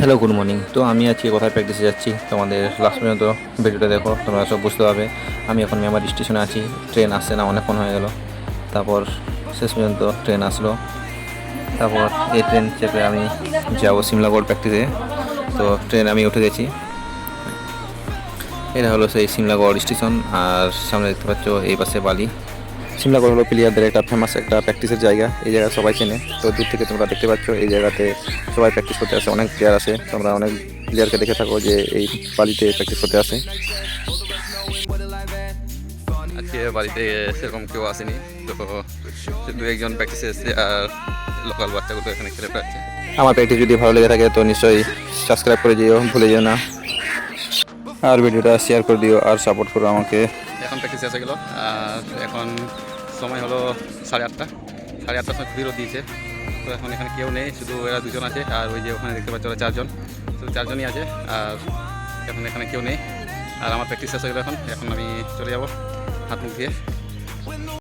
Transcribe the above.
Hello, good morning. তো আমি আজকে কোথায় প্র্যাকটিসে যাচ্ছি তোমাদের লাস্ট পর্যন্ত ভিডিওটা দেখো, তোমরা সব বুঝতে পারবে। আমি এখন মেমারি স্টেশনে আছি, ট্রেন আসছে না, অনেকক্ষণ হয়ে গেল। তারপর শেষ পর্যন্ত ট্রেন আসলো, তারপর এই ট্রেন চেপে আমি যাবো সিমলাগড় প্র্যাকটিসে। তো ট্রেন আমি উঠে গেছি। এটা হলো সেই সিমলাগড় স্টেশন, আর সামনে দেখতে পাচ্ছ এই পাশে বালি। সিমলাগড় হলো প্লেয়ারদের একটা ফেমাস একটা প্র্যাকটিসের জায়গা, এই জায়গা সবাই চেনে। তো দূর থেকে তোমরা দেখতে পাচ্ছ এই জায়গাতে সবাই প্র্যাকটিস করতে আসে, অনেক প্লেয়ার আসে, তোমরা অনেক প্লেয়ারকে দেখে থাকো যে এই বালিতে প্র্যাকটিস করতে আসে। আজকে বাড়িতে সেরকম কেউ আসেনি, তো শুধু একজন প্র্যাকটিসে এসেছে, আর লোকাল বাচ্চাগুলো এখানে খেলে বেড়াচ্ছে। আমার প্র্যাকটিস যদি ভালো লেগে থাকে তো নিশ্চয়ই সাবস্ক্রাইব করে দিও, ভুলে যেও না। আর ভিডিওটা শেয়ার করে দিও আর সাপোর্ট করো আমাকে। এখন প্র্যাকটিস এসে গেলো, আর এখন সময় হলো 8:30। 8:30টার সময় খুবই রোদ দিয়েছে। তো এখন এখানে কেউ নেই, শুধু এরা দুজন আছে, আর ওই যে ওখানে দেখতে পাচ্ছ ওরা 4জন, শুধু 4জনই আছে। আর এখন এখানে কেউ নেই, আর আমার প্র্যাকটিস এসে গেলো। এখন আমি চলে যাবো হাত মুখ দিয়ে।